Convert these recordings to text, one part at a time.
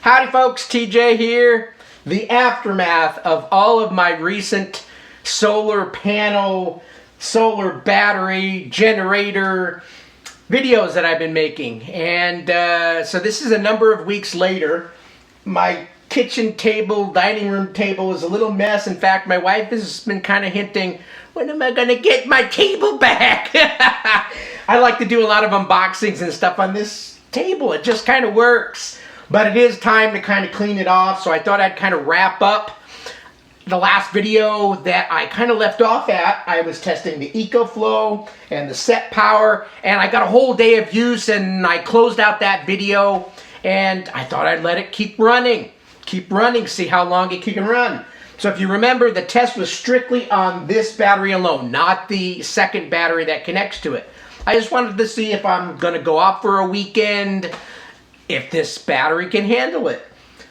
Howdy folks, TJ here. The aftermath of all of my recent solar panel, solar battery, generator videos that I've been making. And so this is a number of weeks later. My kitchen table, dining room table is a little mess. In fact, my wife has been kind of hinting, when am I going to get my table back? I like to do a lot of unboxings and stuff on this table. It just kind of works. But it is time to kind of clean it off, so I thought I'd kind of wrap up the last video that I kind of left off at. I was testing the Ecoflow and the Setpower, and I got a whole day of use, and I closed out that video, and I thought I'd let it keep running, see how long it can run. So if you remember, the test was strictly on this battery alone, not the second battery that connects to it. I just wanted to see if I'm going to go off for a weekend, if this battery can handle it.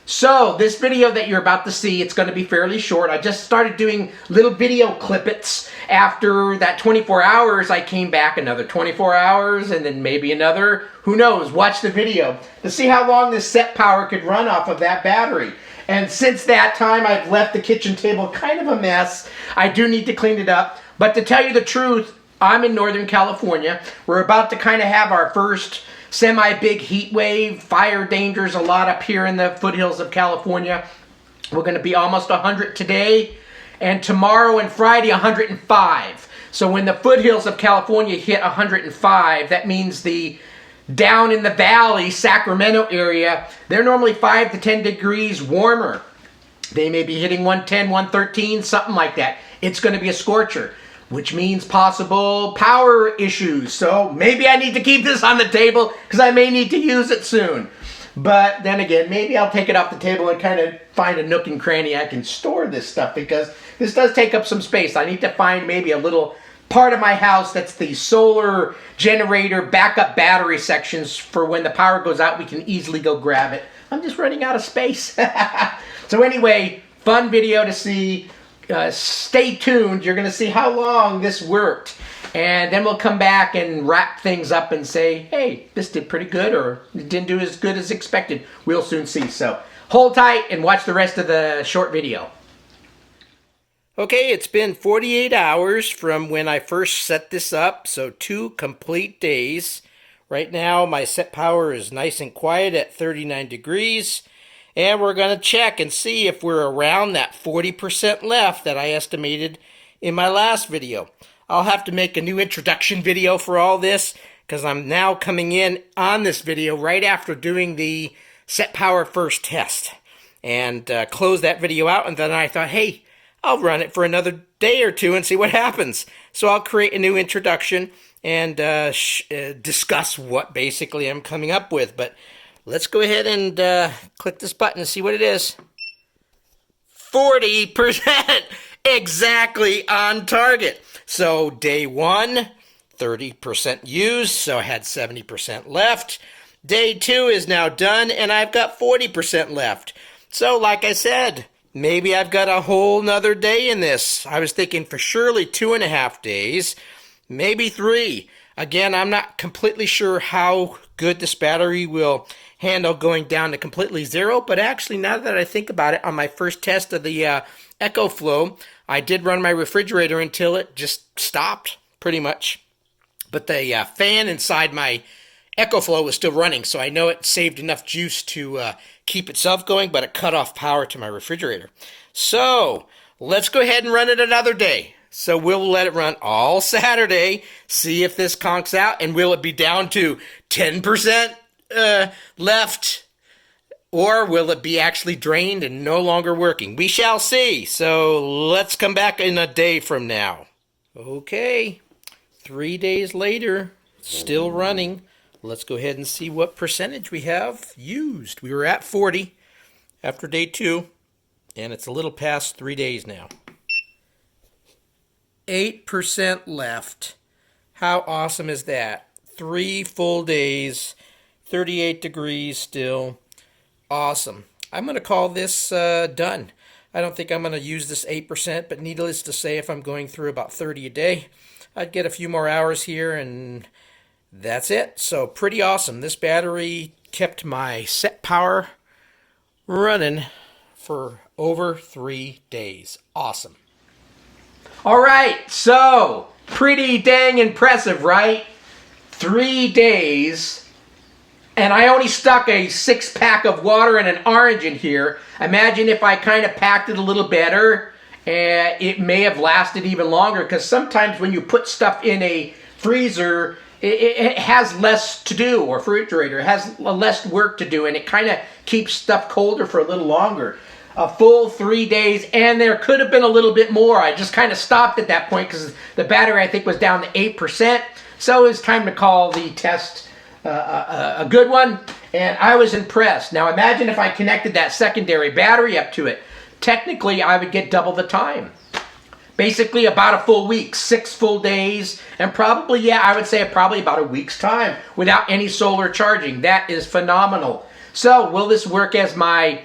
So this video that you're about to see, it's going to be fairly short. I just started doing little video clippets. After that 24 hours, I came back another 24 hours and then maybe another, who knows, watch the video to see how long this Setpower could run off of that battery. And since that time, I've left the kitchen table kind of a mess. I do need to clean it up. But to tell you the truth, I'm in Northern California. We're about to kind of have our first semi-big heat wave. Fire danger's a lot up here in the foothills of California. We're going to be almost 100 today, and tomorrow and Friday 105. So when the foothills of California hit 105, that means the down in the valley, Sacramento area, they're normally 5 to 10 degrees warmer. They may be hitting 110, 113, something like that. It's going to be a scorcher, which means possible power issues. So maybe I need to keep this on the table because I may need to use it soon. But then again, maybe I'll take it off the table and kind of find a nook and cranny I can store this stuff, because this does take up some space. I need to find maybe a little part of my house that's the solar generator backup battery sections for when the power goes out, we can easily go grab it. I'm just running out of space. So anyway, fun video to see. Stay tuned. You're going to see how long this worked, and then we'll come back and wrap things up and say, hey, this did pretty good, or it didn't do as good as expected. We'll soon see. So hold tight and watch the rest of the short video. Okay, it's been 48 hours from when I first set this up, so 2 complete days. Right now my Setpower is nice and quiet at 39 degrees. And we're going to check and see if we're around that 40% left that I estimated in my last video. I'll have to make a new introduction video for all this, because I'm now coming in on this video right after doing the Setpower first test. And close that video out, and then I thought, hey, I'll run it for another day or two and see what happens. So I'll create a new introduction and discuss what basically I'm coming up with. But let's go ahead and click this button and see what it is. 40%! Exactly on target. So day 1, 30% used, so I had 70% left. Day 2 is now done, and I've got 40% left. So like I said, maybe I've got a whole nother day in this. I was thinking for surely 2.5 days, maybe 3. Again, I'm not completely sure how good this battery will handle going down to completely zero, but actually now that I think about it, on my first test of the Ecoflow, I did run my refrigerator until it just stopped, pretty much. But the fan inside my Ecoflow was still running, so I know it saved enough juice to keep itself going, but it cut off power to my refrigerator. So let's go ahead and run it another day. So we'll let it run all Saturday, see if this conks out, and will it be down to 10% left, or will it be actually drained and no longer working? We shall see. So let's come back in a day from now. Okay, 3 days later, still running. Let's go ahead and see what percentage we have used. We were at 40 after day 2, and it's a little past 3 days now. 8% left. How awesome is that? 3 full days, 38 degrees still. Awesome. I'm going to call this done. I don't think I'm going to use this 8%, but needless to say, if I'm going through about 30 a day, I'd get a few more hours here, and that's it. So pretty awesome. This battery kept my Setpower running for over 3 days. Awesome. All right, so pretty dang impressive, right? 3 days, and I only stuck a 6-pack of water and an orange in here. Imagine if I kind of packed it a little better, it may have lasted even longer, because sometimes when you put stuff in a freezer, it has less to do, or refrigerator, it has less work to do, and it kind of keeps stuff colder for a little longer. A full 3 days, and there could have been a little bit more. I just kind of stopped at that point because the battery, I think, was down to 8%. So it was time to call the test a good one, and I was impressed. Now imagine if I connected that secondary battery up to it. Technically, I would get double the time. Basically about a full week, 6 full days, and probably, yeah, I would say probably about a week's time without any solar charging. That is phenomenal. So will this work as my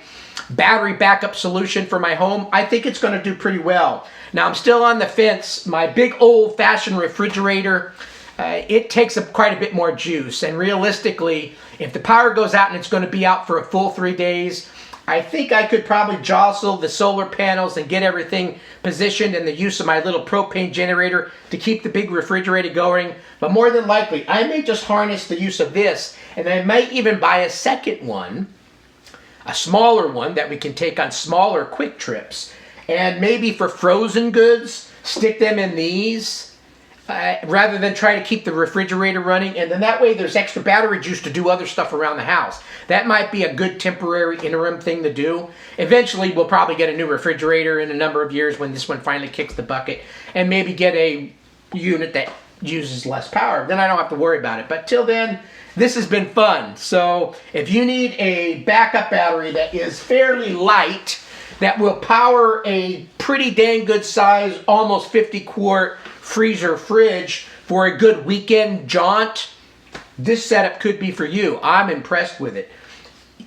battery backup solution for my home? I think it's going to do pretty well. Now I'm still on the fence. My big old-fashioned refrigerator, it takes up quite a bit more juice, and realistically, if the power goes out and it's going to be out for a full 3 days, I think I could probably jostle the solar panels and get everything positioned, and the use of my little propane generator to keep the big refrigerator going. But more than likely, I may just harness the use of this, and I might even buy a second one, a smaller one that we can take on smaller quick trips, and maybe for frozen goods, stick them in these rather than try to keep the refrigerator running, and then that way there's extra battery juice to do other stuff around the house. That might be a good temporary interim thing to do. Eventually we'll probably get a new refrigerator in a number of years when this one finally kicks the bucket, and maybe get a unit that uses less power. Then I don't have to worry about it. But till then, this has been fun. So if you need a backup battery that is fairly light, that will power a pretty dang good size, almost 50-quart freezer fridge for a good weekend jaunt, this setup could be for you. I'm impressed with it.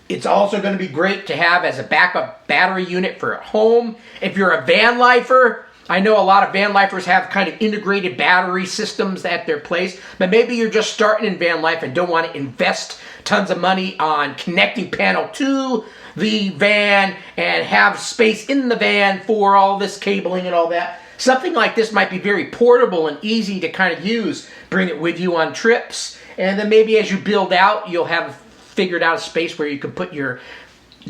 It's also going to be great to have as a backup battery unit for home. If you're a van lifer, I know a lot of van lifers have kind of integrated battery systems at their place, but maybe you're just starting in van life and don't want to invest tons of money on connecting panel to the van and have space in the van for all this cabling and all that. Something like this might be very portable and easy to kind of use. Bring it with you on trips, and then maybe as you build out, you'll have figured out a space where you can put your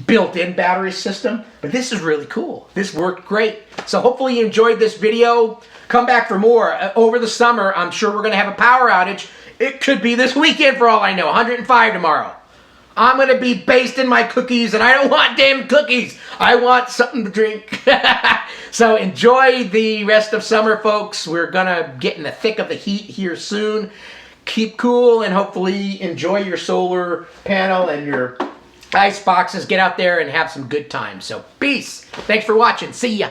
built-in battery system. But this is really cool. This worked great. So hopefully you enjoyed this video. Come back for more. Over the summer, I'm sure we're going to have a power outage. It could be this weekend for all I know. 105 tomorrow. I'm going to be basting my cookies, and I don't want damn cookies. I want something to drink. So enjoy the rest of summer, folks. We're going to get in the thick of the heat here soon. Keep cool and hopefully enjoy your solar panel and your ice boxes. Get out there and have some good times. So peace. Thanks for watching. See ya.